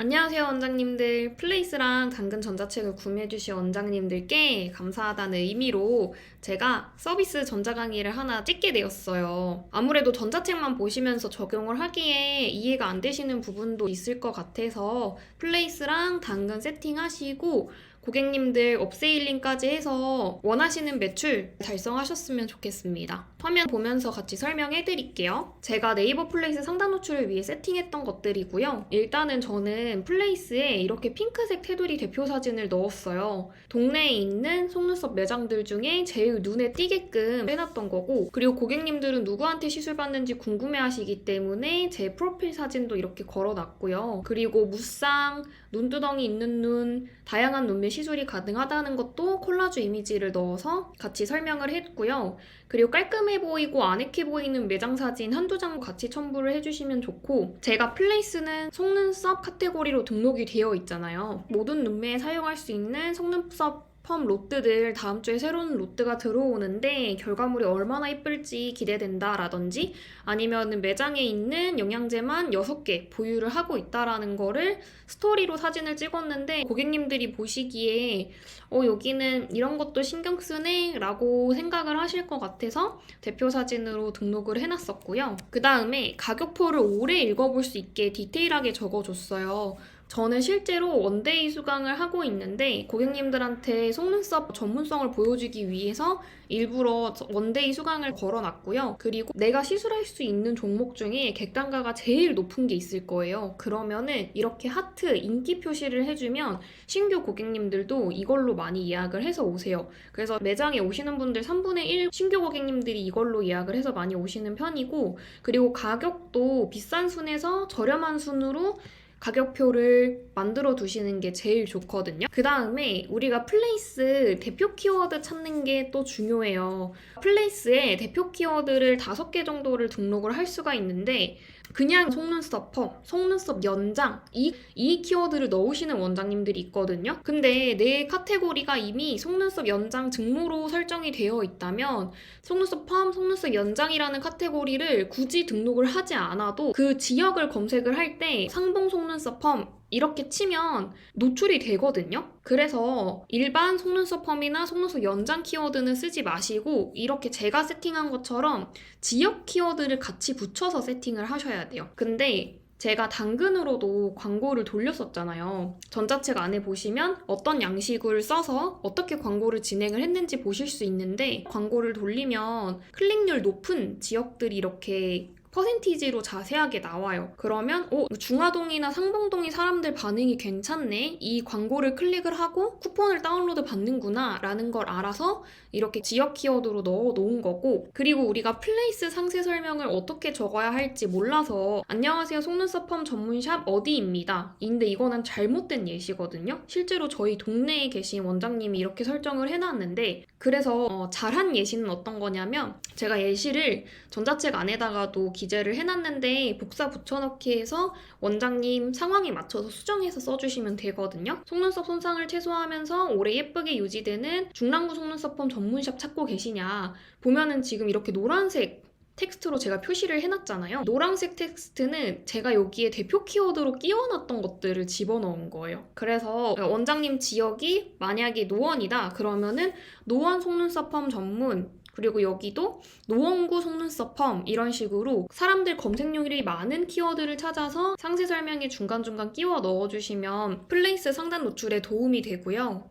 안녕하세요, 원장님들. 플레이스랑 당근 전자책을 구매해주신 원장님들께 감사하다는 의미로 제가 서비스 전자강의를 하나 찍게 되었어요. 아무래도 전자책만 보시면서 적용을 하기에 이해가 안 되시는 부분도 있을 것 같아서 플레이스랑 당근 세팅하시고 고객님들 업세일링까지 해서 원하시는 매출 달성하셨으면 좋겠습니다. 화면 보면서 같이 설명해 드릴게요. 제가 네이버 플레이스 상단 노출을 위해 세팅했던 것들이고요. 일단은 저는 플레이스에 이렇게 핑크색 테두리 대표 사진을 넣었어요. 동네에 있는 속눈썹 매장들 중에 제일 눈에 띄게끔 해놨던 거고, 그리고 고객님들은 누구한테 시술 받는지 궁금해 하시기 때문에 제 프로필 사진도 이렇게 걸어놨고요. 그리고 무쌍, 눈두덩이 있는 눈, 다양한 눈매 시술이 가능하다는 것도 콜라주 이미지를 넣어서 같이 설명을 했고요. 그리고 깔끔해 보이고 아늑해 보이는 매장 사진 한두 장 같이 첨부를 해주시면 좋고, 제가 플레이스는 속눈썹 카테고리로 등록이 되어 있잖아요. 모든 눈매에 사용할 수 있는 속눈썹 펌 로트들 다음 주에 새로운 로트가 들어오는데 결과물이 얼마나 예쁠지 기대된다 라든지, 아니면 매장에 있는 영양제만 6개 보유를 하고 있다라는 거를 스토리로 사진을 찍었는데 고객님들이 보시기에 여기는 이런 것도 신경 쓰네 라고 생각을 하실 것 같아서 대표 사진으로 등록을 해놨었고요. 그 다음에 가격표를 오래 읽어볼 수 있게 디테일하게 적어줬어요. 저는 실제로 원데이 수강을 하고 있는데 고객님들한테 속눈썹 전문성을 보여주기 위해서 일부러 원데이 수강을 걸어놨고요. 그리고 내가 시술할 수 있는 종목 중에 객단가가 제일 높은 게 있을 거예요. 그러면은 이렇게 하트 인기 표시를 해주면 신규 고객님들도 이걸로 많이 예약을 해서 오세요. 그래서 매장에 오시는 분들 3분의 1 신규 고객님들이 이걸로 예약을 해서 많이 오시는 편이고, 그리고 가격도 비싼 순에서 저렴한 순으로 가격표를 만들어 두시는 게 제일 좋거든요. 그 다음에 우리가 플레이스 대표 키워드 찾는 게 또 중요해요. 플레이스에 대표 키워드를 5개 정도를 등록을 할 수가 있는데, 그냥 속눈썹 펌, 속눈썹 연장 이 키워드를 넣으시는 원장님들이 있거든요. 근데 내 카테고리가 이미 속눈썹 연장 증모로 설정이 되어 있다면 속눈썹 펌, 속눈썹 연장이라는 카테고리를 굳이 등록을 하지 않아도 그 지역을 검색을 할 때 상봉 속눈썹 펌 이렇게 치면 노출이 되거든요. 그래서 일반 속눈썹 펌이나 속눈썹 연장 키워드는 쓰지 마시고 이렇게 제가 세팅한 것처럼 지역 키워드를 같이 붙여서 세팅을 하셔야 돼요. 근데 제가 당근으로도 광고를 돌렸었잖아요. 전자책 안에 보시면 어떤 양식을 써서 어떻게 광고를 진행을 했는지 보실 수 있는데, 광고를 돌리면 클릭률 높은 지역들이 이렇게 퍼센티지로 자세하게 나와요. 그러면 중화동이나 상봉동이 사람들 반응이 괜찮네, 이 광고를 클릭을 하고 쿠폰을 다운로드 받는구나 라는 걸 알아서 이렇게 지역 키워드로 넣어 놓은 거고, 그리고 우리가 플레이스 상세 설명을 어떻게 적어야 할지 몰라서 안녕하세요 속눈썹 펌 전문샵 어디입니다 인데 이거는 잘못된 예시거든요. 실제로 저희 동네에 계신 원장님이 이렇게 설정을 해놨는데, 그래서 잘한 예시는 어떤 거냐면, 제가 예시를 전자책 안에다가도 기재를 해놨는데 복사 붙여넣기 해서 원장님 상황에 맞춰서 수정해서 써주시면 되거든요. 속눈썹 손상을 최소화하면서 오래 예쁘게 유지되는 중랑구 속눈썹 펌 전문샵 찾고 계시냐 보면은 지금 이렇게 노란색 텍스트로 제가 표시를 해놨잖아요. 노란색 텍스트는 제가 여기에 대표 키워드로 끼워놨던 것들을 집어넣은 거예요. 그래서 원장님 지역이 만약에 노원이다 그러면은 노원 속눈썹 펌 전문, 그리고 여기도 노원구 속눈썹 펌 이런 식으로 사람들 검색률이 많은 키워드를 찾아서 상세 설명에 중간중간 끼워 넣어주시면 플레이스 상단 노출에 도움이 되고요.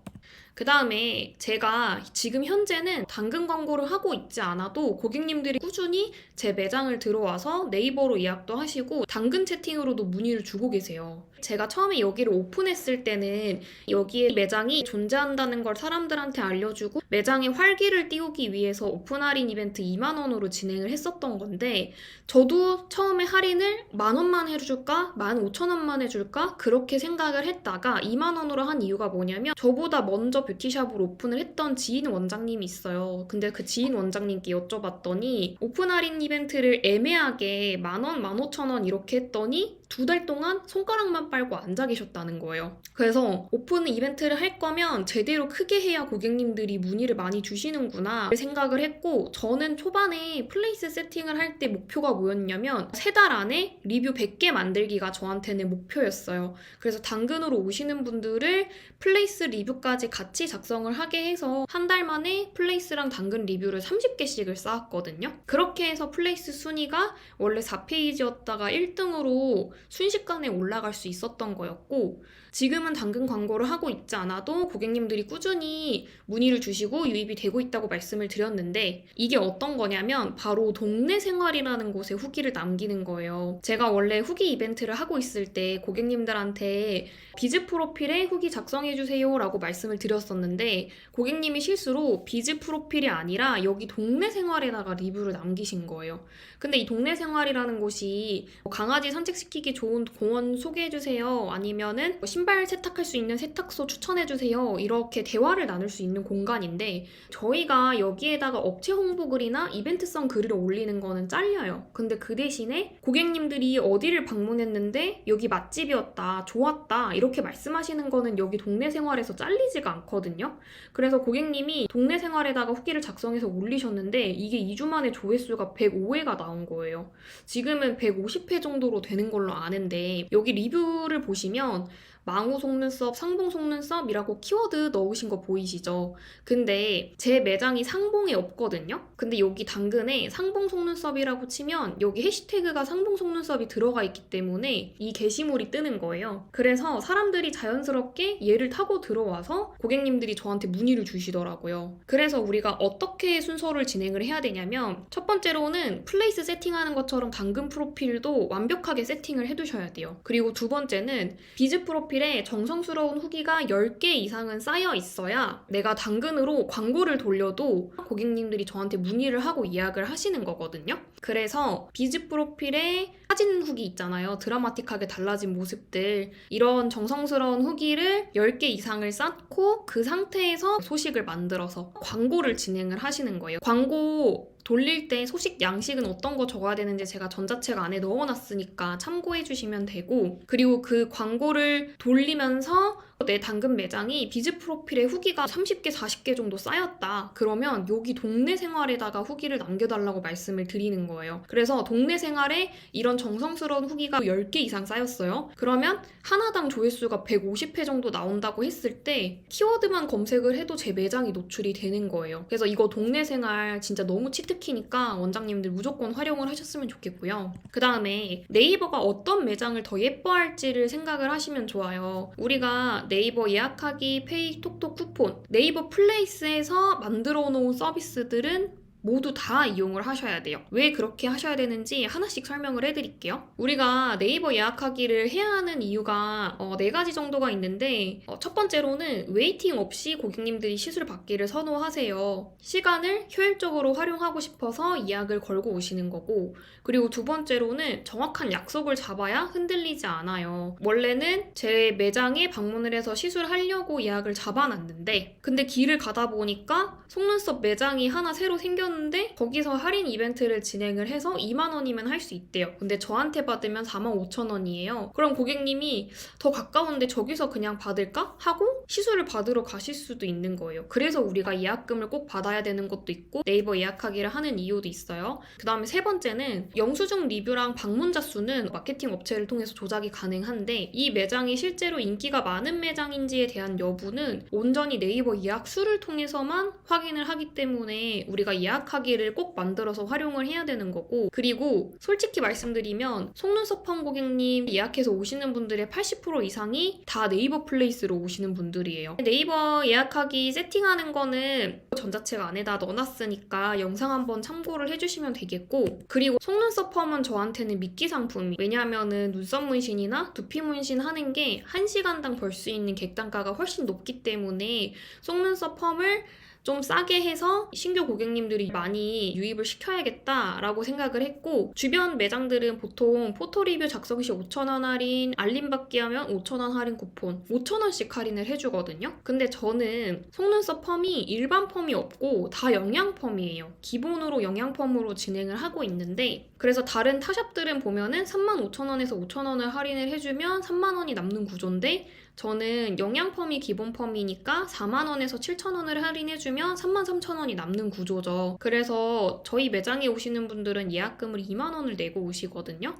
그 다음에 제가 지금 현재는 당근 광고를 하고 있지 않아도 고객님들이 꾸준히 제 매장을 들어와서 네이버로 예약도 하시고 당근 채팅으로도 문의를 주고 계세요. 제가 처음에 여기를 오픈했을 때는 여기에 매장이 존재한다는 걸 사람들한테 알려주고 매장에 활기를 띄우기 위해서 오픈 할인 이벤트 2만 원으로 진행을 했었던 건데, 저도 처음에 할인을 10,000원만 해줄까? 15,000원만 해줄까? 그렇게 생각을 했다가 2만 원으로 한 이유가 뭐냐면, 저보다 먼저 뷰티샵을 오픈을 했던 지인 원장님이 있어요. 근데 그 지인 원장님께 여쭤봤더니 오픈 할인 이벤트를 애매하게 10,000원, 15,000원 이렇게 했더니 2달 동안 손가락만 빨고 앉아 계셨다는 거예요. 그래서 오픈 이벤트를 할 거면 제대로 크게 해야 고객님들이 문의를 많이 주시는구나 생각을 했고, 저는 초반에 플레이스 세팅을 할 때 목표가 뭐였냐면 3달 안에 리뷰 100개 만들기가 저한테는 목표였어요. 그래서 당근으로 오시는 분들을 플레이스 리뷰까지 같이 작성을 하게 해서 한 달 만에 플레이스랑 당근 리뷰를 30개씩을 쌓았거든요. 그렇게 해서 플레이스 순위가 원래 4페이지였다가 1등으로 순식간에 올라갈 수 있었던 거였고, 지금은 당근 광고를 하고 있지 않아도 고객님들이 꾸준히 문의를 주시고 유입이 되고 있다고 말씀을 드렸는데, 이게 어떤 거냐면 바로 동네 생활이라는 곳에 후기를 남기는 거예요. 제가 원래 후기 이벤트를 하고 있을 때 고객님들한테 비즈 프로필에 후기 작성해주세요 라고 말씀을 드렸었는데, 고객님이 실수로 비즈 프로필이 아니라 여기 동네 생활에다가 리뷰를 남기신 거예요. 근데 이 동네 생활이라는 곳이 강아지 산책시키기 좋은 공원 소개해주세요, 아니면은 신발 세탁할 수 있는 세탁소 추천해주세요, 이렇게 대화를 나눌 수 있는 공간인데, 저희가 여기에다가 업체 홍보 글이나 이벤트성 글을 올리는 거는 잘려요. 근데 그 대신에 고객님들이 어디를 방문했는데 여기 맛집이었다, 좋았다 이렇게 말씀하시는 거는 여기 동네 생활에서 잘리지가 않거든요. 그래서 고객님이 동네 생활에다가 후기를 작성해서 올리셨는데 이게 2주 만에 조회수가 105회가 나온 거예요. 지금은 150회 정도로 되는 걸로 아는데, 여기 리뷰를 보시면 망우 속눈썹, 상봉 속눈썹이라고 키워드 넣으신 거 보이시죠? 근데 제 매장이 상봉에 없거든요? 근데 여기 당근에 상봉 속눈썹이라고 치면 여기 해시태그가 상봉 속눈썹이 들어가 있기 때문에 이 게시물이 뜨는 거예요. 그래서 사람들이 자연스럽게 얘를 타고 들어와서 고객님들이 저한테 문의를 주시더라고요. 그래서 우리가 어떻게 순서를 진행을 해야 되냐면, 첫 번째로는 플레이스 세팅하는 것처럼 당근 프로필도 완벽하게 세팅을 해두셔야 돼요. 그리고 두 번째는 비즈 프로필 정성스러운 후기가 10개 이상은 쌓여 있어야 내가 당근으로 광고를 돌려도 고객님들이 저한테 문의를 하고 예약을 하시는 거거든요. 그래서 비즈 프로필에 사진 후기 있잖아요. 드라마틱하게 달라진 모습들, 이런 정성스러운 후기를 10개 이상을 쌓고 그 상태에서 소식을 만들어서 광고를 진행을 하시는 거예요. 광고 돌릴 때 소식 양식은 어떤 거 적어야 되는지 제가 전자책 안에 넣어놨으니까 참고해 주시면 되고, 그리고 그 광고를 돌리면서 내 당근 매장이 비즈 프로필에 후기가 30개, 40개 정도 쌓였다. 그러면 여기 동네 생활에다가 후기를 남겨달라고 말씀을 드리는 거예요. 그래서 동네 생활에 이런 정성스러운 후기가 10개 이상 쌓였어요. 그러면 하나당 조회수가 150회 정도 나온다고 했을 때 키워드만 검색을 해도 제 매장이 노출이 되는 거예요. 그래서 이거 동네 생활 진짜 너무 치트키니까 원장님들 무조건 활용을 하셨으면 좋겠고요. 그 다음에 네이버가 어떤 매장을 더 예뻐할지를 생각을 하시면 좋아요. 우리가 네이버 예약하기, 페이, 톡톡 쿠폰, 네이버 플레이스에서 만들어 놓은 서비스들은 모두 다 이용을 하셔야 돼요. 왜 그렇게 하셔야 되는지 하나씩 설명을 해드릴게요. 우리가 네이버 예약하기를 해야 하는 이유가 4가지 정도가 있는데, 첫 번째로는 웨이팅 없이 고객님들이 시술 받기를 선호하세요. 시간을 효율적으로 활용하고 싶어서 예약을 걸고 오시는 거고, 그리고 두 번째로는 정확한 약속을 잡아야 흔들리지 않아요. 원래는 제 매장에 방문을 해서 시술하려고 예약을 잡아놨는데, 근데 길을 가다 보니까 속눈썹 매장이 하나 새로 생겼는데 거기서 할인 이벤트를 진행을 해서 2만 원이면 할 수 있대요. 근데 저한테 받으면 45,000원이에요. 그럼 고객님이 더 가까운데 저기서 그냥 받을까? 하고 시술을 받으러 가실 수도 있는 거예요. 그래서 우리가 예약금을 꼭 받아야 되는 것도 있고 네이버 예약하기를 하는 이유도 있어요. 그 다음에 세 번째는 영수증 리뷰랑 방문자 수는 마케팅 업체를 통해서 조작이 가능한데, 이 매장이 실제로 인기가 많은 매장인지에 대한 여부는 온전히 네이버 예약 수를 통해서만 확인을 하기 때문에 우리가 예약하기를 꼭 만들어서 활용을 해야 되는 거고, 그리고 솔직히 말씀드리면 속눈썹 펌 고객님 예약해서 오시는 분들의 80% 이상이 다 네이버 플레이스로 오시는 분들이에요. 네이버 예약하기 세팅하는 거는 전자책 안에다 넣어놨으니까 영상 한번 참고를 해주시면 되겠고, 그리고 속눈썹 펌은 저한테는 미끼 상품이, 왜냐하면은 눈썹 문신이나 두피 문신 하는 게 1시간당 벌 수 있는 객단가가 훨씬 높기 때문에 속눈썹 펌을 좀 싸게 해서 신규 고객님들이 많이 유입을 시켜야겠다라고 생각을 했고, 주변 매장들은 보통 포토 리뷰 작성 시 5,000원 할인, 알림 받기 하면 5,000원 할인 쿠폰, 5,000원씩 할인을 해주거든요. 근데 저는 속눈썹 펌이 일반 펌이 없고 다 영양 펌이에요. 기본으로 영양 펌으로 진행을 하고 있는데, 그래서 다른 타샵들은 보면은 35,000원에서 5,000원을 할인을 해주면 30,000원이 남는 구조인데 저는 영양 펌이 기본 펌이니까 40,000원에서 7,000원을 할인해주면 33,000원이 남는 구조죠. 그래서 저희 매장에 오시는 분들은 예약금을 20,000원을 내고 오시거든요.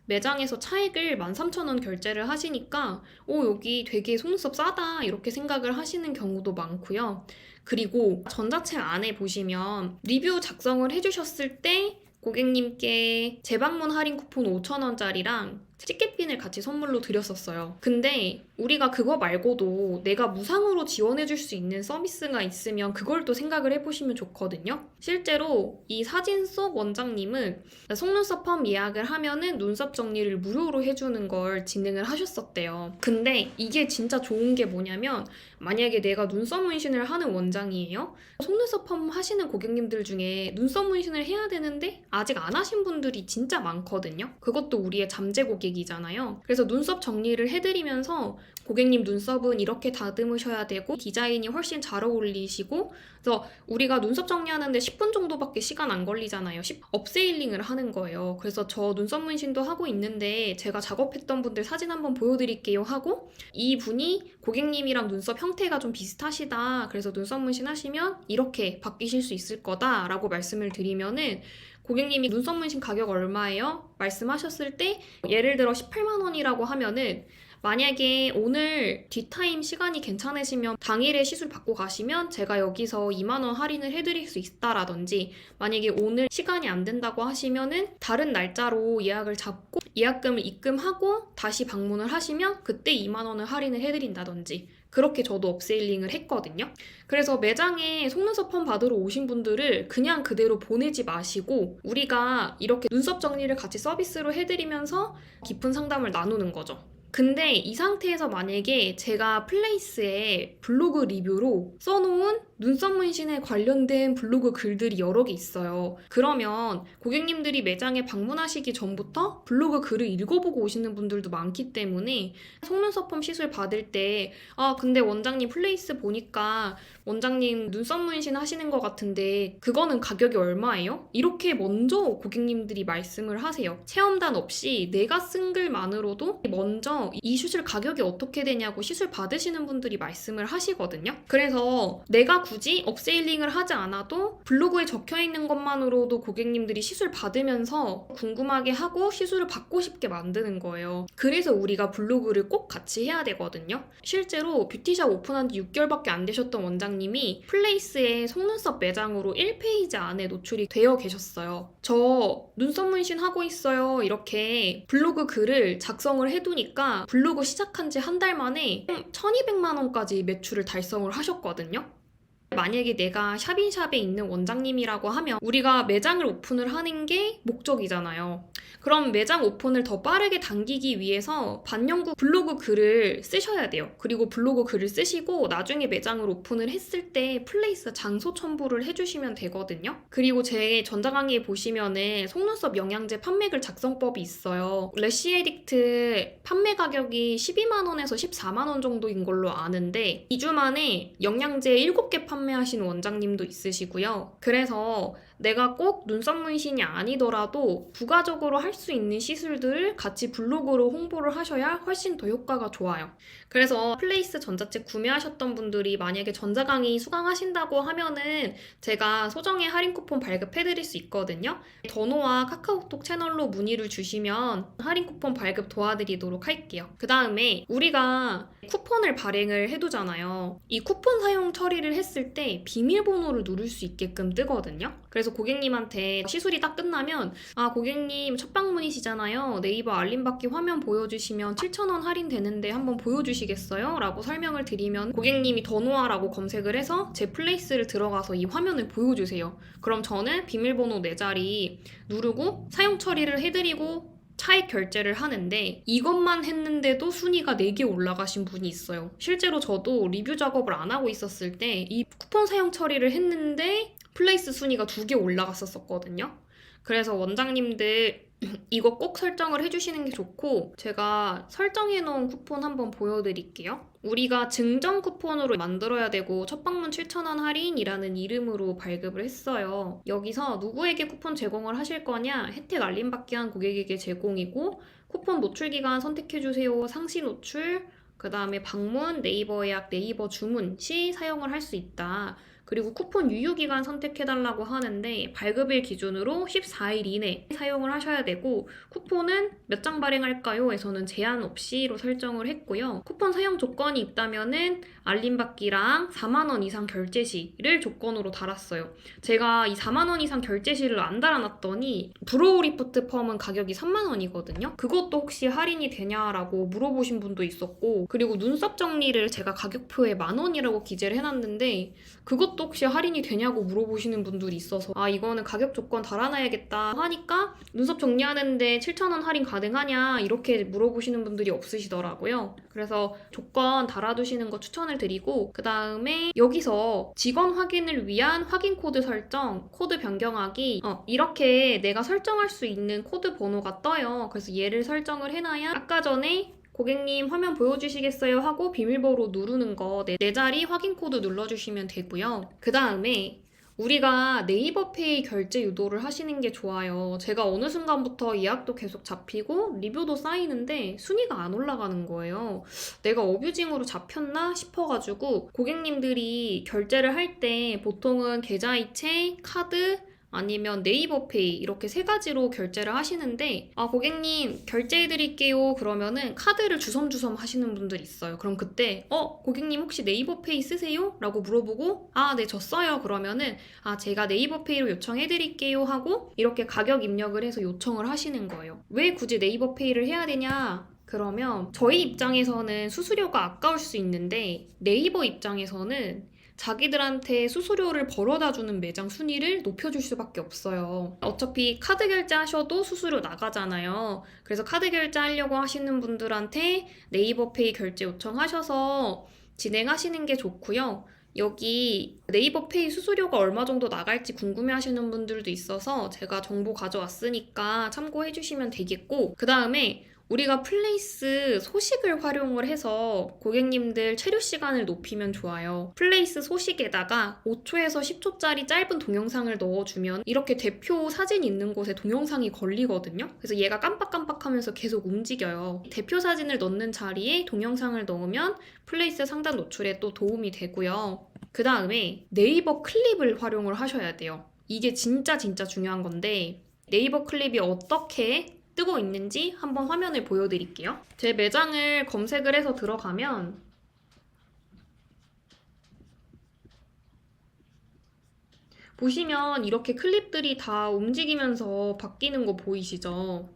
매장에서 차액을 13,000원 결제를 하시니까 여기 되게 속눈썹 싸다 이렇게 생각을 하시는 경우도 많고요. 그리고 전자책 안에 보시면 리뷰 작성을 해주셨을 때 고객님께 재방문 할인 쿠폰 5,000원짜리랑 티켓핀을 같이 선물로 드렸었어요. 근데 우리가 그거 말고도 내가 무상으로 지원해줄 수 있는 서비스가 있으면 그걸 또 생각을 해보시면 좋거든요. 실제로 이 사진 속 원장님은 속눈썹 펌 예약을 하면은 눈썹 정리를 무료로 해주는 걸 진행을 하셨었대요. 근데 이게 진짜 좋은 게 뭐냐면 만약에 내가 눈썹 문신을 하는 원장이에요. 속눈썹 펌 하시는 고객님들 중에 눈썹 문신을 해야 되는데 아직 안 하신 분들이 진짜 많거든요. 그것도 우리의 잠재 고객이잖아요. 그래서 눈썹 정리를 해드리면서 고객님 눈썹은 이렇게 다듬으셔야 되고 디자인이 훨씬 잘 어울리시고 그래서 우리가 눈썹 정리하는데 10분 정도밖에 시간 안 걸리잖아요. 업세일링을 하는 거예요. 그래서 저 눈썹 문신도 하고 있는데 제가 작업했던 분들 사진 한번 보여드릴게요 하고 이분이 고객님이랑 눈썹 형태가 좀 비슷하시다. 그래서 눈썹 문신 하시면 이렇게 바뀌실 수 있을 거다라고 말씀을 드리면은 고객님이 눈썹 문신 가격 얼마예요? 말씀하셨을 때 예를 들어 18만 원이라고 하면은 만약에 오늘 뒷타임 시간이 괜찮으시면 당일에 시술 받고 가시면 제가 여기서 2만 원 할인을 해드릴 수 있다라든지 만약에 오늘 시간이 안 된다고 하시면은 다른 날짜로 예약을 잡고 예약금을 입금하고 다시 방문을 하시면 그때 2만 원을 할인을 해드린다든지 그렇게 저도 업세일링을 했거든요. 그래서 매장에 속눈썹 펌 받으러 오신 분들을 그냥 그대로 보내지 마시고 우리가 이렇게 눈썹 정리를 같이 서비스로 해드리면서 깊은 상담을 나누는 거죠. 근데 이 상태에서 만약에 제가 플레이스에 블로그 리뷰로 써놓은 눈썹 문신에 관련된 블로그 글들이 여러 개 있어요. 그러면 고객님들이 매장에 방문하시기 전부터 블로그 글을 읽어보고 오시는 분들도 많기 때문에 속눈썹 펌 시술 받을 때 근데 원장님 플레이스 보니까 원장님 눈썹 문신 하시는 것 같은데 그거는 가격이 얼마예요? 이렇게 먼저 고객님들이 말씀을 하세요. 체험단 없이 내가 쓴 글만으로도 먼저 이 시술 가격이 어떻게 되냐고 시술 받으시는 분들이 말씀을 하시거든요. 그래서 내가 굳이 업세일링을 하지 않아도 블로그에 적혀있는 것만으로도 고객님들이 시술 받으면서 궁금하게 하고 시술을 받고 싶게 만드는 거예요. 그래서 우리가 블로그를 꼭 같이 해야 되거든요. 실제로 뷰티샵 오픈한 지 6개월밖에 안 되셨던 원장님이 플레이스의 속눈썹 매장으로 1페이지 안에 노출이 되어 계셨어요. 저 눈썹 문신 하고 있어요. 이렇게 블로그 글을 작성을 해두니까 블로그 시작한 지 한 달 만에 1,200만 원까지 매출을 달성을 하셨거든요. 만약에 내가 샵인샵에 있는 원장님이라고 하면 우리가 매장을 오픈을 하는 게 목적이잖아요. 그럼 매장 오픈을 더 빠르게 당기기 위해서 반영구 블로그 글을 쓰셔야 돼요. 그리고 블로그 글을 쓰시고 나중에 매장을 오픈을 했을 때 플레이스 장소 첨부를 해주시면 되거든요. 그리고 제 전자강의에 보시면은 속눈썹 영양제 판매글 작성법이 있어요. 래쉬 에딕트 판매 가격이 12만 원에서 14만 원 정도인 걸로 아는데 2주 만에 영양제 7개 판매하시는 원장님도 있으시고요. 그래서 내가 꼭 눈썹 문신이 아니더라도 부가적으로 할 수 있는 시술들을 같이 블로그로 홍보를 하셔야 훨씬 더 효과가 좋아요. 그래서 플레이스 전자책 구매하셨던 분들이 만약에 전자강의 수강하신다고 하면은 제가 소정의 할인 쿠폰 발급해드릴 수 있거든요. 더노와 카카오톡 채널로 문의를 주시면 할인 쿠폰 발급 도와드리도록 할게요. 그 다음에 우리가 쿠폰을 발행을 해두잖아요. 이 쿠폰 사용 처리를 했을 때 비밀번호를 누를 수 있게끔 뜨거든요. 그래서 고객님한테 시술이 딱 끝나면 고객님 첫 방문이시잖아요. 네이버 알림받기 화면 보여주시면 7,000원 할인되는데 한번 보여주시겠어요? 라고 설명을 드리면 고객님이 더노아라고 검색을 해서 제 플레이스를 들어가서 이 화면을 보여주세요. 그럼 저는 비밀번호 4자리 누르고 사용 처리를 해드리고 차액 결제를 하는데 이것만 했는데도 순위가 4개 올라가신 분이 있어요. 실제로 저도 리뷰 작업을 안 하고 있었을 때 이 쿠폰 사용 처리를 했는데 플레이스 순위가 2개 올라갔었거든요. 그래서 원장님들 이거 꼭 설정을 해주시는 게 좋고 제가 설정해놓은 쿠폰 한번 보여드릴게요. 우리가 증정 쿠폰으로 만들어야 되고 첫 방문 7,000원 할인이라는 이름으로 발급을 했어요. 여기서 누구에게 쿠폰 제공을 하실 거냐, 혜택 알림받기 한 고객에게 제공이고 쿠폰 노출 기간 선택해주세요, 상시 노출, 그 다음에 방문, 네이버 예약, 네이버 주문 시 사용을 할 수 있다. 그리고 쿠폰 유효기간 선택해달라고 하는데 발급일 기준으로 14일 이내 사용을 하셔야 되고 쿠폰은 몇 장 발행할까요? 에서는 제한 없이로 설정을 했고요. 쿠폰 사용 조건이 있다면은 알림받기랑 4만 원 이상 결제 시를 조건으로 달았어요. 제가 이 4만 원 이상 결제 시를 안 달아놨더니 브로우 리프트 펌은 가격이 3만 원이거든요. 그것도 혹시 할인이 되냐라고 물어보신 분도 있었고 그리고 눈썹 정리를 제가 가격표에 10,000원이라고 기재를 해놨는데 그것도 혹시 할인이 되냐고 물어보시는 분들이 있어서 아 이거는 가격 조건 달아놔야겠다 하니까 눈썹 정리하는데 7,000원 할인 가능하냐 이렇게 물어보시는 분들이 없으시더라고요. 그래서 조건 달아두시는 거 추천을 드리고 그 다음에 여기서 직원 확인을 위한 확인 코드 설정, 코드 변경하기 이렇게 내가 설정할 수 있는 코드 번호가 떠요. 그래서 얘를 설정을 해놔야 아까 전에 고객님 화면 보여주시겠어요? 하고 비밀번호 누르는 거 네 자리 확인 코드 눌러주시면 되고요. 그 다음에 우리가 네이버페이 결제 유도를 하시는 게 좋아요. 제가 어느 순간부터 예약도 계속 잡히고 리뷰도 쌓이는데 순위가 안 올라가는 거예요. 내가 어뷰징으로 잡혔나 싶어가지고 고객님들이 결제를 할 때 보통은 계좌이체, 카드, 아니면 네이버페이 이렇게 세 가지로 결제를 하시는데 아 고객님 결제해드릴게요 그러면은 카드를 주섬주섬 하시는 분들이 있어요. 그럼 그때 고객님 혹시 네이버페이 쓰세요? 라고 물어보고 아 네 저 써요 그러면은 아 제가 네이버페이로 요청해드릴게요 하고 이렇게 가격 입력을 해서 요청을 하시는 거예요. 왜 굳이 네이버페이를 해야 되냐? 그러면 저희 입장에서는 수수료가 아까울 수 있는데 네이버 입장에서는 자기들한테 수수료를 벌어다주는 매장 순위를 높여줄 수밖에 없어요. 어차피 카드 결제하셔도 수수료 나가잖아요. 그래서 카드 결제하려고 하시는 분들한테 네이버페이 결제 요청하셔서 진행하시는 게 좋고요. 여기 네이버페이 수수료가 얼마 정도 나갈지 궁금해하시는 분들도 있어서 제가 정보 가져왔으니까 참고해 주시면 되겠고 그 다음에 우리가 플레이스 소식을 활용을 해서 고객님들 체류 시간을 높이면 좋아요. 플레이스 소식에다가 5초에서 10초짜리 짧은 동영상을 넣어주면 이렇게 대표 사진 있는 곳에 동영상이 걸리거든요. 그래서 얘가 깜빡깜빡하면서 계속 움직여요. 대표 사진을 넣는 자리에 동영상을 넣으면 플레이스 상단 노출에 또 도움이 되고요. 그 다음에 네이버 클립을 활용을 하셔야 돼요. 이게 진짜 중요한 건데 네이버 클립이 어떻게 뜨고 있는지 한번 화면을 보여드릴게요. 제 매장을 검색을 해서 들어가면 보시면 이렇게 클립들이 다 움직이면서 바뀌는 거 보이시죠?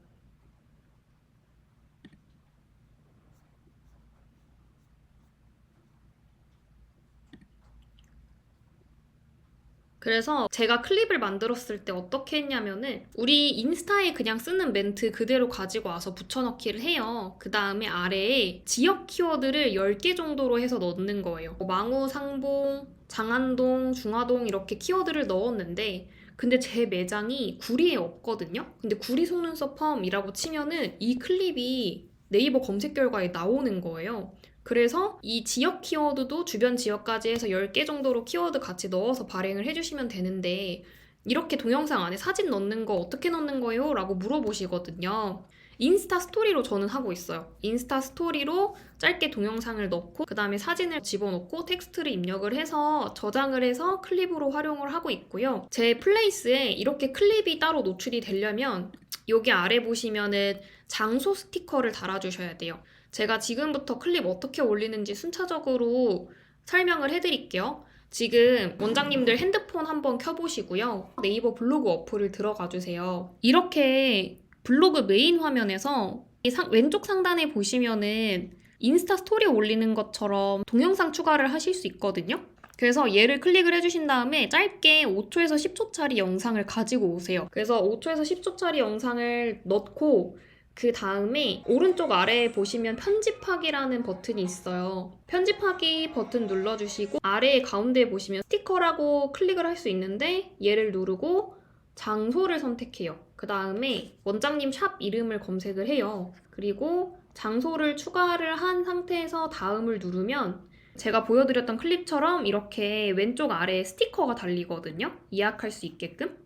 그래서 제가 클립을 만들었을 때 어떻게 했냐면은 우리 인스타에 그냥 쓰는 멘트 그대로 가지고 와서 붙여넣기를 해요. 그 다음에 아래에 지역 키워드를 10개 정도로 해서 넣는 거예요. 망우, 상봉, 장안동, 중화동 이렇게 키워드를 넣었는데 근데 제 매장이 구리에 없거든요? 근데 구리 속눈썹 펌이라고 치면은 이 클립이 네이버 검색 결과에 나오는 거예요. 그래서 이 지역 키워드도 주변 지역까지 해서 10개 정도로 키워드 같이 넣어서 발행을 해주시면 되는데 이렇게 동영상 안에 사진 넣는 거 어떻게 넣는 거예요? 라고 물어보시거든요. 인스타 스토리로 저는 하고 있어요. 인스타 스토리로 짧게 동영상을 넣고 그 다음에 사진을 집어넣고 텍스트를 입력을 해서 저장을 해서 클립으로 활용을 하고 있고요. 제 플레이스에 이렇게 클립이 따로 노출이 되려면 여기 아래 보시면은 장소 스티커를 달아주셔야 돼요. 제가 지금부터 클립 어떻게 올리는지 순차적으로 설명을 해드릴게요. 지금 원장님들 핸드폰 한번 켜보시고요. 네이버 블로그 어플을 들어가 주세요. 이렇게 블로그 메인 화면에서 왼쪽 상단에 보시면은 인스타 스토리 올리는 것처럼 동영상 추가를 하실 수 있거든요. 그래서 얘를 클릭을 해주신 다음에 짧게 5초에서 10초짜리 영상을 가지고 오세요. 그래서 5초에서 10초짜리 영상을 넣고 그 다음에 오른쪽 아래에 보시면 편집하기라는 버튼이 있어요. 편집하기 버튼 눌러주시고 아래에 가운데에 보시면 스티커라고 클릭을 할 수 있는데 얘를 누르고 장소를 선택해요. 그 다음에 원장님 샵 이름을 검색을 해요. 그리고 장소를 추가를 한 상태에서 다음을 누르면 제가 보여드렸던 클립처럼 이렇게 왼쪽 아래에 스티커가 달리거든요. 예약할 수 있게끔.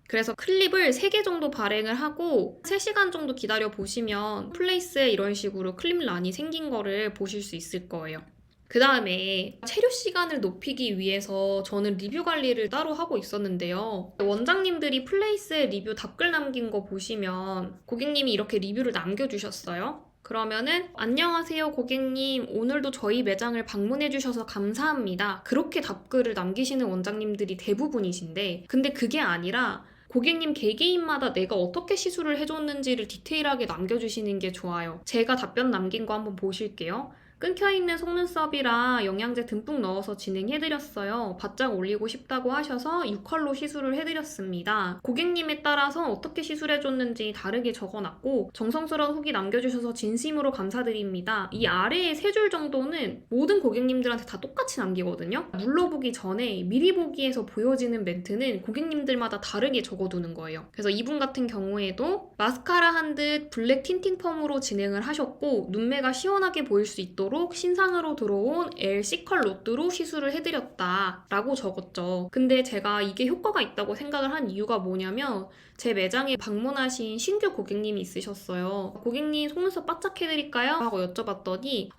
그래서 클립을 3개 정도 발행을 하고 3시간 정도 기다려 보시면 플레이스에 이런 식으로 클립란이 생긴 거를 보실 수 있을 거예요. 그 다음에 체류 시간을 높이기 위해서 저는 리뷰 관리를 따로 하고 있었는데요. 원장님들이 플레이스에 리뷰 답글 남긴 거 보시면 고객님이 이렇게 리뷰를 남겨주셨어요. 그러면은 안녕하세요 고객님, 오늘도 저희 매장을 방문해 주셔서 감사합니다. 그렇게 답글을 남기시는 원장님들이 대부분이신데, 근데 그게 아니라 고객님 개개인마다 내가 어떻게 시술을 해줬는지를 디테일하게 남겨주시는 게 좋아요. 제가 답변 남긴 거 한번 보실게요. 끊겨있는 속눈썹이라 영양제 듬뿍 넣어서 진행해드렸어요. 바짝 올리고 싶다고 하셔서 6컬로 시술을 해드렸습니다. 고객님에 따라서 어떻게 시술해줬는지 다르게 적어놨고 정성스러운 후기 남겨주셔서 진심으로 감사드립니다. 이 아래에 3줄 정도는 모든 고객님들한테 다 똑같이 남기거든요. 눌러보기 전에 미리 보기에서 보여지는 멘트는 고객님들마다 다르게 적어두는 거예요. 그래서 이분 같은 경우에도 마스카라 한 듯 블랙 틴팅 펌으로 진행을 하셨고 눈매가 시원하게 보일 수 있도록 신상으로 들어온 L C컬 로드로 시술을 해드렸다 라고 적었죠. 근데 제가 이게 효과가 있다고 생각을 한 이유가 뭐냐면 제 매장에 방문하신 신규 고객님이 있으셨어요. 고객님 속눈썹 바짝 해드릴까요? 하고 여쭤봤더니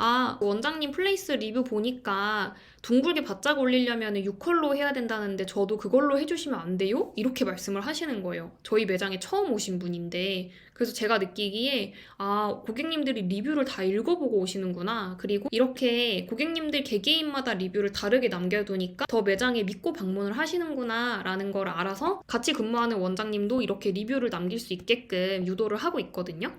원장님 플레이스 리뷰 보니까 둥글게 바짝 올리려면 6컬로 해야 된다는데 저도 그걸로 해주시면 안 돼요? 이렇게 말씀을 하시는 거예요. 저희 매장에 처음 오신 분인데. 그래서 제가 느끼기에 고객님들이 리뷰를 다 읽어보고 오시는구나. 그리고 이렇게 고객님들 개개인마다 리뷰를 다르게 남겨두니까 더 매장에 믿고 방문을 하시는구나 라는 걸 알아서 같이 근무하는 원장님도 이렇게 리뷰를 남길 수 있게끔 유도를 하고 있거든요.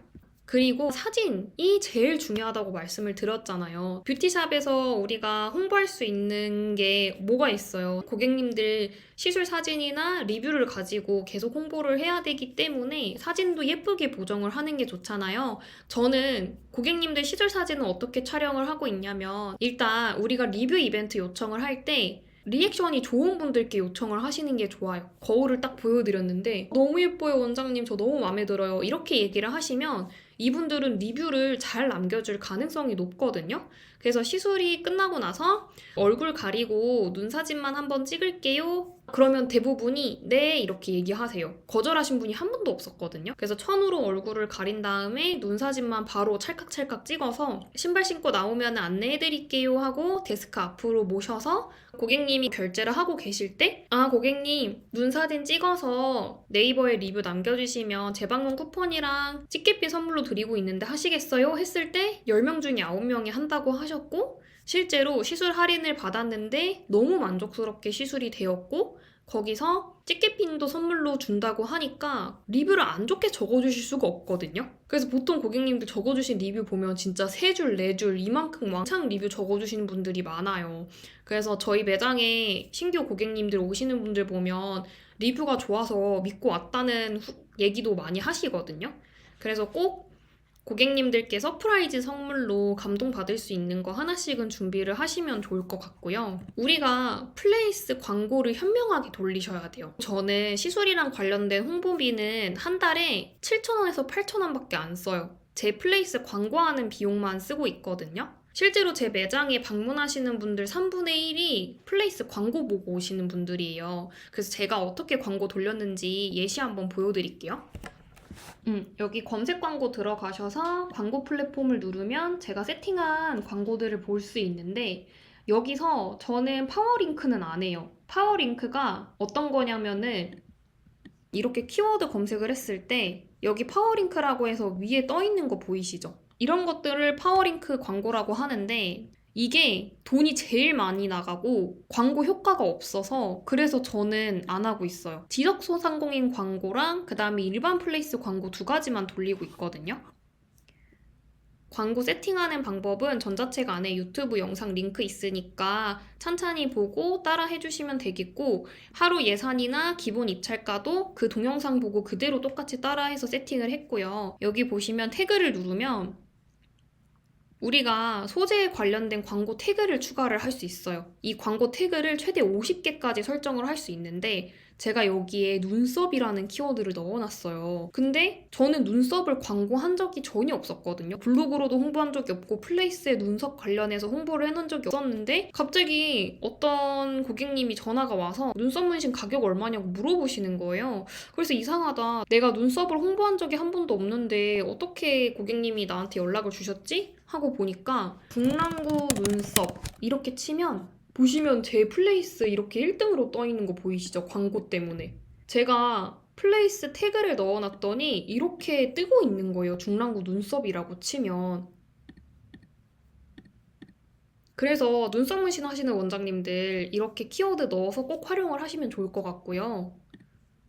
그리고 사진이 제일 중요하다고 말씀을 드렸잖아요. 뷰티샵에서 우리가 홍보할 수 있는 게 뭐가 있어요? 고객님들 시술 사진이나 리뷰를 가지고 계속 홍보를 해야 되기 때문에 사진도 예쁘게 보정을 하는 게 좋잖아요. 저는 고객님들 시술 사진은 어떻게 촬영을 하고 있냐면 일단 우리가 리뷰 이벤트 요청을 할 때 리액션이 좋은 분들께 요청을 하시는 게 좋아요. 거울을 딱 보여드렸는데 너무 예뻐요 원장님, 저 너무 마음에 들어요, 이렇게 얘기를 하시면 이분들은 리뷰를 잘 남겨줄 가능성이 높거든요. 그래서 시술이 끝나고 나서 얼굴 가리고 눈 사진만 한번 찍을게요. 그러면 대부분이 네 이렇게 얘기하세요. 거절하신 분이 한 분도 없었거든요. 그래서 천으로 얼굴을 가린 다음에 눈 사진만 바로 찰칵찰칵 찍어서 신발 신고 나오면 안내해드릴게요 하고 데스크 앞으로 모셔서 고객님이 결제를 하고 계실 때 고객님 눈 사진 찍어서 네이버에 리뷰 남겨주시면 재방문 쿠폰이랑 티켓비 선물로 드리고 있는데 하시겠어요? 했을 때 10명 중에 9명이 한다고 하셨고 실제로 시술 할인을 받았는데 너무 만족스럽게 시술이 되었고 거기서 티켓핀도 선물로 준다고 하니까 리뷰를 안 좋게 적어주실 수가 없거든요. 그래서 보통 고객님들 적어주신 리뷰 보면 진짜 3줄, 4줄 이만큼 왕창 리뷰 적어주시는 분들이 많아요. 그래서 저희 매장에 신규 고객님들 오시는 분들 보면 리뷰가 좋아서 믿고 왔다는 얘기도 많이 하시거든요. 그래서 꼭 고객님들께 서프라이즈 선물로 감동받을 수 있는 거 하나씩은 준비를 하시면 좋을 것 같고요. 우리가 플레이스 광고를 현명하게 돌리셔야 돼요. 저는 시술이랑 관련된 홍보비는 한 달에 7,000원에서 8,000원밖에 안 써요. 제 플레이스 광고하는 비용만 쓰고 있거든요. 실제로 제 매장에 방문하시는 분들 3분의 1이 플레이스 광고 보고 오시는 분들이에요. 그래서 제가 어떻게 광고 돌렸는지 예시 한번 보여드릴게요. 여기 검색 광고 들어가셔서 광고 플랫폼을 누르면 제가 세팅한 광고들을 볼 수 있는데 여기서 저는 파워링크는 안 해요. 파워링크가 어떤 거냐면은 이렇게 키워드 검색을 했을 때 여기 파워링크라고 해서 위에 떠 있는 거 보이시죠? 이런 것들을 파워링크 광고라고 하는데 이게 돈이 제일 많이 나가고 광고 효과가 없어서 그래서 저는 안 하고 있어요. 지적소상공인 광고랑 그 다음에 일반 플레이스 광고 2가지만 돌리고 있거든요. 광고 세팅하는 방법은 전자책 안에 유튜브 영상 링크 있으니까 찬찬히 보고 따라 해주시면 되겠고 하루 예산이나 기본 입찰가도 그 동영상 보고 그대로 똑같이 따라해서 세팅을 했고요. 여기 보시면 태그를 누르면 우리가 소재에 관련된 광고 태그를 추가를 할 수 있어요. 이 광고 태그를 최대 50개까지 설정을 할 수 있는데 제가 여기에 눈썹이라는 키워드를 넣어놨어요. 근데 저는 눈썹을 광고한 적이 전혀 없었거든요. 블로그로도 홍보한 적이 없고 플레이스에 눈썹 관련해서 홍보를 해놓은 적이 없었는데 갑자기 어떤 고객님이 전화가 와서 눈썹 문신 가격 얼마냐고 물어보시는 거예요. 그래서 이상하다. 내가 눈썹을 홍보한 적이 한 번도 없는데 어떻게 고객님이 나한테 연락을 주셨지? 하고 보니까 북랑구 눈썹 이렇게 치면 보시면 제 플레이스 이렇게 1등으로 떠 있는 거 보이시죠? 광고 때문에. 제가 플레이스 태그를 넣어놨더니 이렇게 뜨고 있는 거예요. 중랑구 눈썹이라고 치면. 그래서 눈썹 문신 하시는 원장님들 이렇게 키워드 넣어서 꼭 활용을 하시면 좋을 것 같고요.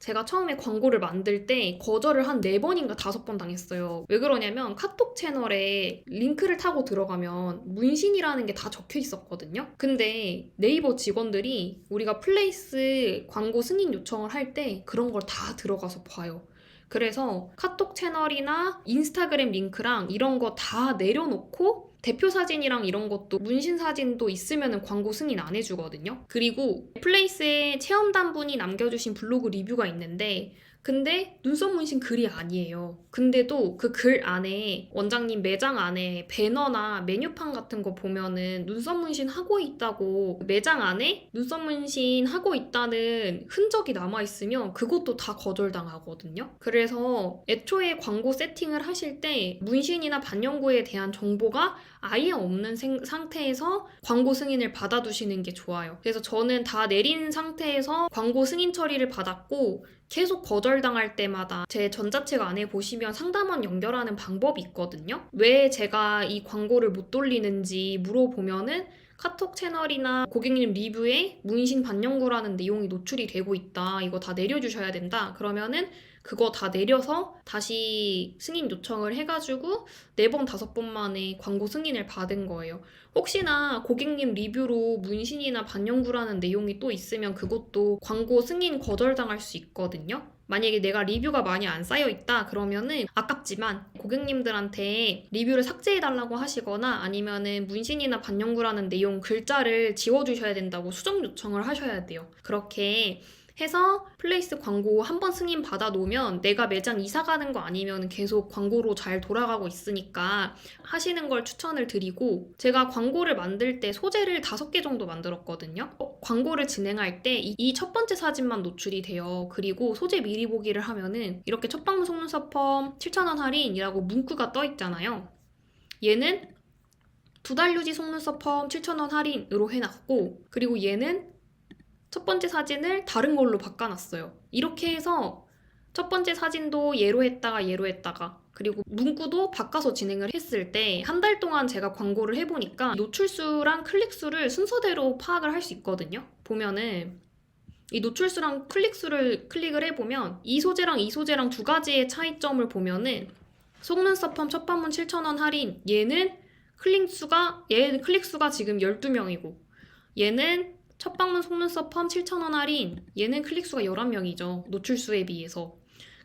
제가 처음에 광고를 만들 때 거절을 한 4번인가 5번 당했어요. 왜 그러냐면 카톡 채널에 링크를 타고 들어가면 문신이라는 게 다 적혀 있었거든요. 근데 네이버 직원들이 우리가 플레이스 광고 승인 요청을 할 때 그런 걸 다 들어가서 봐요. 그래서 카톡 채널이나 인스타그램 링크랑 이런 거 다 내려놓고 대표 사진이랑 이런 것도 문신 사진도 있으면 광고 승인 안 해주거든요. 그리고 플레이스에 체험단분이 남겨주신 블로그 리뷰가 있는데 근데 눈썹 문신 글이 아니에요. 근데도 그 글 안에 원장님 매장 안에 배너나 메뉴판 같은 거 보면은 눈썹 문신 하고 있다고 매장 안에 눈썹 문신 하고 있다는 흔적이 남아있으면 그것도 다 거절당하거든요. 그래서 애초에 광고 세팅을 하실 때 문신이나 반영구에 대한 정보가 아예 없는 상태에서 광고 승인을 받아두시는 게 좋아요. 그래서 저는 다 내린 상태에서 광고 승인 처리를 받았고 계속 거절당할 때마다 제 전자책 안에 보시면 상담원 연결하는 방법이 있거든요. 왜 제가 이 광고를 못 돌리는지 물어보면은 카톡 채널이나 고객님 리뷰에 문신 반영구라는 내용이 노출이 되고 있다. 이거 다 내려주셔야 된다. 그러면은 그거 다 내려서 다시 승인 요청을 해가지고 4번, 5번 만에 광고 승인을 받은 거예요. 혹시나 고객님 리뷰로 문신이나 반영구라는 내용이 또 있으면 그것도 광고 승인 거절당할 수 있거든요. 만약에 내가 리뷰가 많이 안 쌓여있다 그러면은 아깝지만 고객님들한테 리뷰를 삭제해달라고 하시거나 아니면은 문신이나 반영구라는 내용 글자를 지워주셔야 된다고 수정 요청을 하셔야 돼요. 그렇게 해서 플레이스 광고 한 번 승인 받아 놓으면 내가 매장 이사 가는 거 아니면 계속 광고로 잘 돌아가고 있으니까 하시는 걸 추천을 드리고 제가 광고를 만들 때 소재를 5개 정도 만들었거든요. 광고를 진행할 때 이 첫 번째 사진만 노출이 돼요. 그리고 소재 미리 보기를 하면은 이렇게 첫 방문 속눈썹 펌 7,000원 할인이라고 문구가 떠 있잖아요. 얘는 2달 유지 속눈썹 펌 7,000원 할인으로 해놨고 그리고 얘는 첫 번째 사진을 다른 걸로 바꿔놨어요. 이렇게 해서 첫 번째 사진도 얘로 했다가 그리고 문구도 바꿔서 진행을 했을 때 한 달 동안 제가 광고를 해보니까 노출수랑 클릭수를 순서대로 파악을 할 수 있거든요. 보면은 이 노출수랑 클릭수를 클릭을 해보면 이 소재랑 이 소재랑 2가지의 차이점을 보면은 속눈썹 펌 첫 방문 7,000원 할인 얘는 클릭수가 지금 12명이고 얘는 첫 방문 속눈썹 펌 7,000원 할인 얘는 클릭수가 11명이죠. 노출수에 비해서.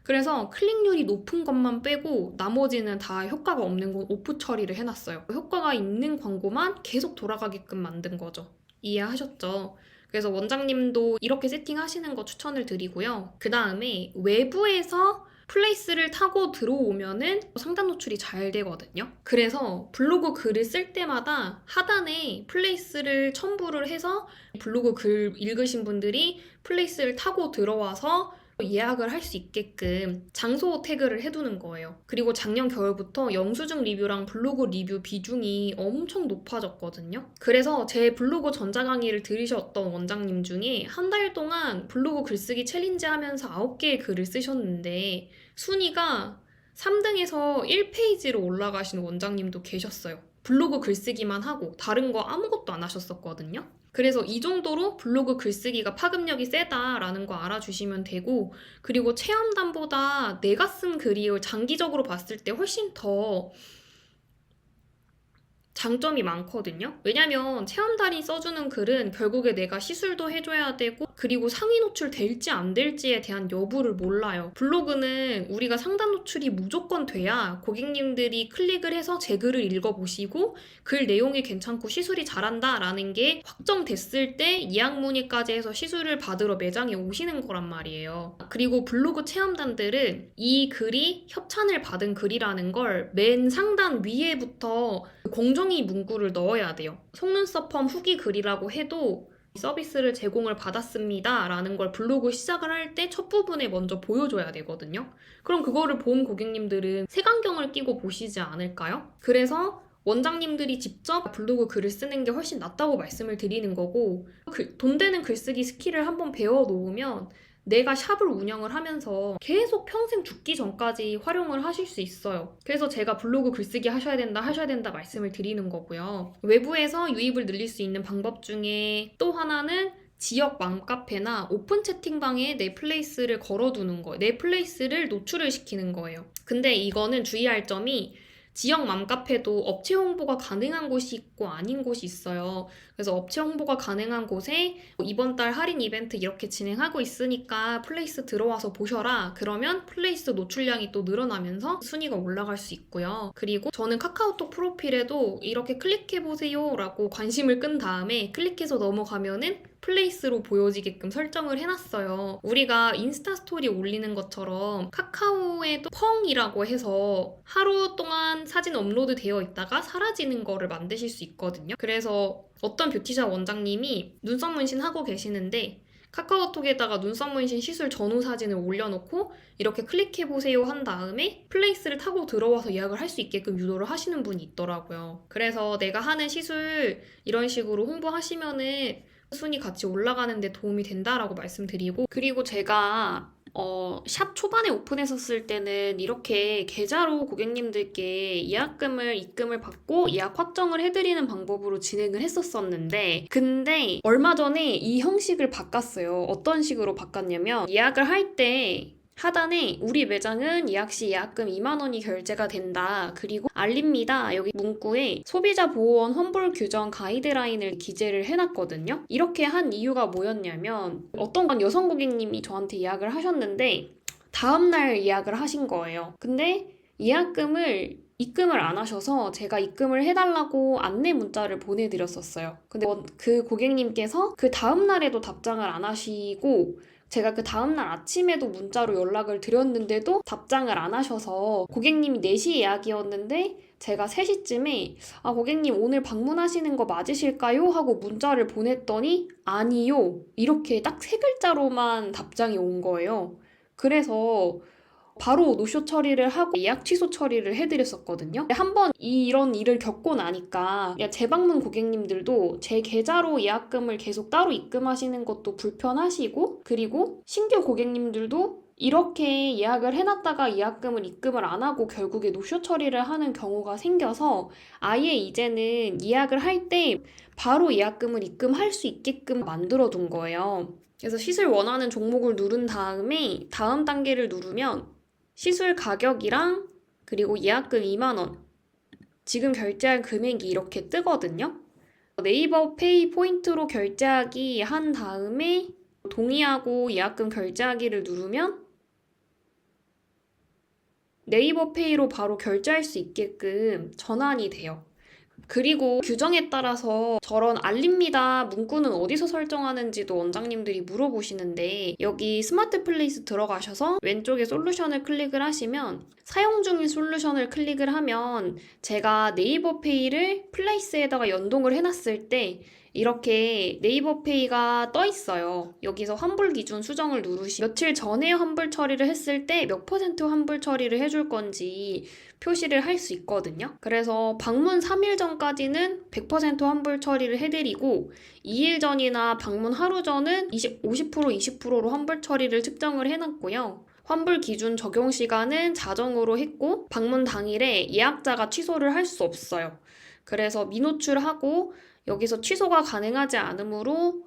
그래서 클릭률이 높은 것만 빼고 나머지는 다 효과가 없는 건 오프 처리를 해놨어요. 효과가 있는 광고만 계속 돌아가게끔 만든 거죠. 이해하셨죠? 그래서 원장님도 이렇게 세팅하시는 거 추천을 드리고요. 그 다음에 외부에서 플레이스를 타고 들어오면은 상단 노출이 잘 되거든요. 그래서 블로그 글을 쓸 때마다 하단에 플레이스를 첨부를 해서 블로그 글 읽으신 분들이 플레이스를 타고 들어와서 예약을 할 수 있게끔 장소 태그를 해두는 거예요. 그리고 작년 겨울부터 영수증 리뷰랑 블로그 리뷰 비중이 엄청 높아졌거든요. 그래서 제 블로그 전자강의를 들으셨던 원장님 중에 한 달 동안 블로그 글쓰기 챌린지 하면서 9개의 글을 쓰셨는데 순위가 3등에서 1페이지로 올라가시는 원장님도 계셨어요. 블로그 글쓰기만 하고 다른 거 아무것도 안 하셨었거든요. 그래서 이 정도로 블로그 글쓰기가 파급력이 세다라는 거 알아주시면 되고 그리고 체험단보다 내가 쓴 글이 장기적으로 봤을 때 훨씬 더 장점이 많거든요. 왜냐면 체험단이 써주는 글은 결국에 내가 시술도 해줘야 되고 그리고 상위 노출 될지 안 될지에 대한 여부를 몰라요. 블로그는 우리가 상단 노출이 무조건 돼야 고객님들이 클릭을 해서 제 글을 읽어보시고 글 내용이 괜찮고 시술이 잘한다라는 게 확정됐을 때 예약 문의까지 해서 시술을 받으러 매장에 오시는 거란 말이에요. 그리고 블로그 체험단들은 이 글이 협찬을 받은 글이라는 걸 맨 상단 위에부터 공정위 문구를 넣어야 돼요. 속눈썹 펌 후기 글이라고 해도 서비스를 제공을 받았습니다 라는 걸 블로그 시작을 할 때 첫 부분에 먼저 보여줘야 되거든요. 그럼 그거를 본 고객님들은 색안경을 끼고 보시지 않을까요? 그래서 원장님들이 직접 블로그 글을 쓰는 게 훨씬 낫다고 말씀을 드리는 거고, 돈 되는 글쓰기 스킬을 한번 배워 놓으면 내가 샵을 운영을 하면서 계속 평생 죽기 전까지 활용을 하실 수 있어요. 그래서 제가 블로그 글쓰기 하셔야 된다 말씀을 드리는 거고요. 외부에서 유입을 늘릴 수 있는 방법 중에 또 하나는 지역 맘카페나 오픈 채팅방에 내 플레이스를 걸어두는 거예요. 내 플레이스를 노출을 시키는 거예요. 근데 이거는 주의할 점이 지역 맘카페도 업체 홍보가 가능한 곳이 있고 아닌 곳이 있어요. 그래서 업체 홍보가 가능한 곳에 이번 달 할인 이벤트 이렇게 진행하고 있으니까 플레이스 들어와서 보셔라. 그러면 플레이스 노출량이 또 늘어나면서 순위가 올라갈 수 있고요. 그리고 저는 카카오톡 프로필에도 이렇게 클릭해보세요 라고 관심을 끈 다음에 클릭해서 넘어가면은 플레이스로 보여지게끔 설정을 해놨어요. 우리가 인스타 스토리 올리는 것처럼 카카오에도 펑이라고 해서 하루 동안 사진 업로드 되어 있다가 사라지는 거를 만드실 수 있거든요. 그래서 어떤 뷰티샵 원장님이 눈썹 문신 하고 계시는데 카카오톡에다가 눈썹 문신 시술 전후 사진을 올려놓고 이렇게 클릭해보세요 한 다음에 플레이스를 타고 들어와서 예약을 할 수 있게끔 유도를 하시는 분이 있더라고요. 그래서 내가 하는 시술 이런 식으로 홍보하시면은 순위 같이 올라가는 데 도움이 된다라고 말씀드리고, 그리고 제가 샵 초반에 오픈했었을 때는 이렇게 계좌로 고객님들께 예약금을 입금을 받고 예약 확정을 해드리는 방법으로 진행을 했었는데, 근데 얼마 전에 이 형식을 바꿨어요. 어떤 식으로 바꿨냐면 예약을 할 때 하단에 우리 매장은 예약 시 예약금 2만 원이 결제가 된다. 그리고 알립니다. 여기 문구에 소비자 보호원 환불 규정 가이드라인을 기재를 해놨거든요. 이렇게 한 이유가 뭐였냐면 어떤 여성 고객님이 저한테 예약을 하셨는데 다음날 예약을 하신 거예요. 근데 예약금을 입금을 안 하셔서 제가 입금을 해달라고 안내 문자를 보내드렸었어요. 근데 그 고객님께서 그 다음날에도 답장을 안 하시고 제가 그 다음날 아침에도 문자로 연락을 드렸는데도 답장을 안 하셔서 고객님이 4시 예약이었는데 제가 3시쯤에 고객님 오늘 방문하시는 거 맞으실까요? 하고 문자를 보냈더니 아니요. 이렇게 딱 3글자로만 답장이 온 거예요. 그래서 바로 노쇼 처리를 하고 예약 취소 처리를 해드렸었거든요. 한번 이런 일을 겪고 나니까 재방문 고객님들도 제 계좌로 예약금을 계속 따로 입금하시는 것도 불편하시고, 그리고 신규 고객님들도 이렇게 예약을 해놨다가 예약금을 입금을 안 하고 결국에 노쇼 처리를 하는 경우가 생겨서 아예 이제는 예약을 할 때 바로 예약금을 입금할 수 있게끔 만들어 둔 거예요. 그래서 시술 원하는 종목을 누른 다음에 다음 단계를 누르면 시술 가격이랑 그리고 예약금 2만 원, 지금 결제할 금액이 이렇게 뜨거든요. 네이버 페이 포인트로 결제하기 한 다음에 동의하고 예약금 결제하기를 누르면 네이버 페이로 바로 결제할 수 있게끔 전환이 돼요. 그리고 규정에 따라서 저런 알립니다 문구는 어디서 설정하는지도 원장님들이 물어보시는데, 여기 스마트 플레이스 들어가셔서 왼쪽에 솔루션을 클릭을 하시면 사용 중인 솔루션을 클릭을 하면 제가 네이버 페이를 플레이스에다가 연동을 해놨을 때 이렇게 네이버 페이가 떠 있어요. 여기서 환불 기준 수정을 며칠 전에 환불 처리를 했을 때 몇 % 환불 처리를 해줄 건지 표시를 할 수 있거든요. 그래서 방문 3일 전까지는 100% 환불 처리를 해드리고 2일 전이나 방문 하루 전은 50%로 환불 처리를 측정을 해놨고요. 환불 기준 적용 시간은 자정으로 했고 방문 당일에 예약자가 취소를 할 수 없어요. 그래서 미노출하고 여기서 취소가 가능하지 않으므로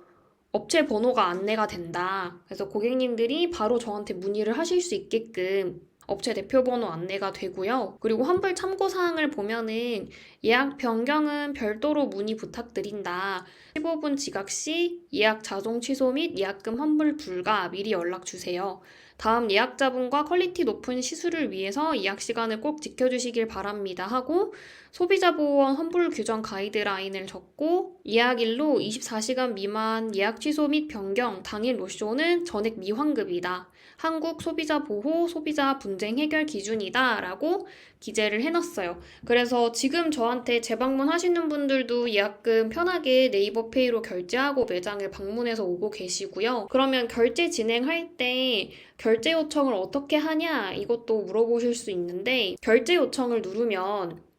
업체 번호가 안내가 된다. 그래서 고객님들이 바로 저한테 문의를 하실 수 있게끔 업체 대표번호 안내가 되고요. 그리고 환불 참고사항을 보면은 예약 변경은 별도로 문의 부탁드린다. 15분 지각 시 예약 자동 취소 및 예약금 환불 불가 미리 연락 주세요. 다음 예약자분과 퀄리티 높은 시술을 위해서 예약 시간을 꼭 지켜주시길 바랍니다 하고 소비자보호원 환불 규정 가이드라인을 적고 예약일로 24시간 미만 예약 취소 및 변경, 당일 노쇼는 전액 미환급이다. 한국 소비자보호 소비자 분쟁 해결 기준이다 라고 기재를 해놨어요. 그래서 지금 저한테 재방문하시는 분들도 예약금 편하게 네이버페이로 결제하고 매장을 방문해서 오고 계시고요. 그러면 결제 진행할 때 결제 요청을 어떻게 하냐 이것도 물어보실 수 있는데 결제 요청을 누르면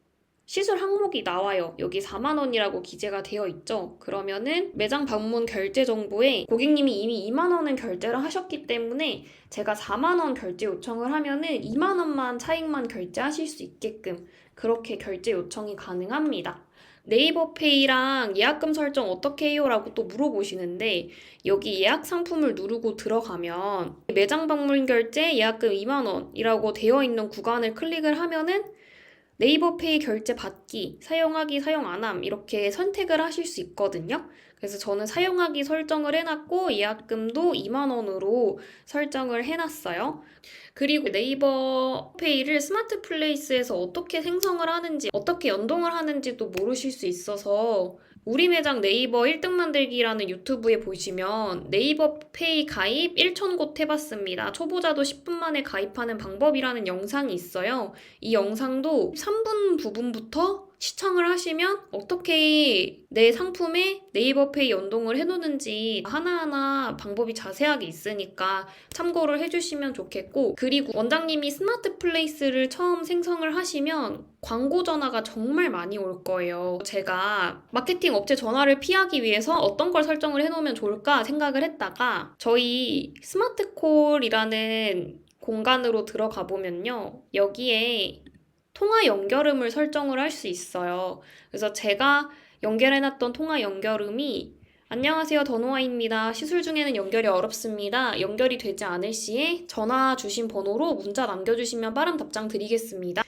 시술 항목이 나와요. 여기 4만 원이라고 기재가 되어 있죠. 그러면은 매장 방문 결제 정보에 고객님이 이미 2만 원은 결제를 하셨기 때문에 제가 4만 원 결제 요청을 하면은 2만 원만 차익만 결제하실 수 있게끔 그렇게 결제 요청이 가능합니다. 네이버페이랑 예약금 설정 어떻게 해요? 라고 또 물어보시는데 여기 예약 상품을 누르고 들어가면 매장 방문 결제 예약금 2만 원이라고 되어 있는 구간을 클릭을 하면은 네이버페이 결제 받기, 사용하기, 사용 안함 이렇게 선택을 하실 수 있거든요. 그래서 저는 사용하기 설정을 해놨고 예약금도 2만 원으로 설정을 해놨어요. 그리고 네이버페이를 스마트 플레이스에서 어떻게 생성을 하는지, 어떻게 연동을 하는지도 모르실 수 있어서 우리 매장 네이버 1등 만들기라는 유튜브에 보시면 네이버페이 가입 1,000곳 해봤습니다. 초보자도 10분 만에 가입하는 방법이라는 영상이 있어요. 이 영상도 3분 부분부터 시청을 하시면 어떻게 내 상품에 네이버페이 연동을 해놓는지 하나하나 방법이 자세하게 있으니까 참고를 해주시면 좋겠고 그리고 원장님이 스마트 플레이스를 처음 생성을 하시면 광고 전화가 정말 많이 올 거예요. 제가 마케팅 업체 전화를 피하기 위해서 어떤 걸 설정을 해놓으면 좋을까 생각을 했다가 저희 스마트콜이라는 공간으로 들어가 보면요. 여기에 통화 연결음을 설정을 할 수 있어요. 그래서 제가 연결해놨던 통화 연결음이 안녕하세요, 더노아입니다. 시술 중에는 연결이 어렵습니다. 연결이 되지 않을 시에 전화 주신 번호로 문자 남겨주시면 빠른 답장 드리겠습니다.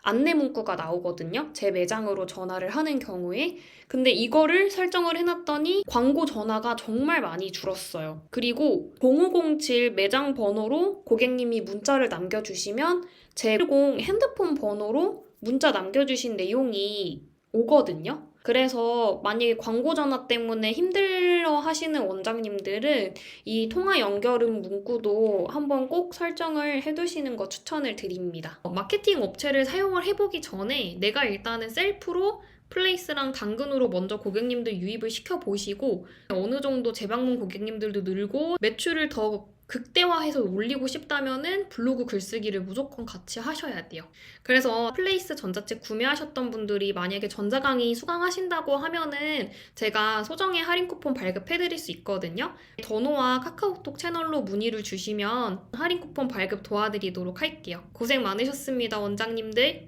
안내 문구가 나오거든요. 제 매장으로 전화를 하는 경우에. 근데 이거를 설정을 해놨더니 광고 전화가 정말 많이 줄었어요. 그리고 0507 매장 번호로 고객님이 문자를 남겨주시면 제 10 핸드폰 번호로 문자 남겨주신 내용이 오거든요. 그래서 만약에 광고 전화 때문에 힘들어 하시는 원장님들은 이 통화 연결음 문구도 한번 꼭 설정을 해두시는 거 추천을 드립니다. 마케팅 업체를 사용을 해보기 전에 내가 일단은 셀프로 플레이스랑 당근으로 먼저 고객님들 유입을 시켜보시고 어느 정도 재방문 고객님들도 늘고 매출을 더 극대화해서 올리고 싶다면은 블로그 글쓰기를 무조건 같이 하셔야 돼요. 그래서 플레이스 전자책 구매하셨던 분들이 만약에 전자강의 수강하신다고 하면은 제가 소정의 할인 쿠폰 발급해드릴 수 있거든요. 더노와 카카오톡 채널로 문의를 주시면 할인 쿠폰 발급 도와드리도록 할게요. 고생 많으셨습니다, 원장님들.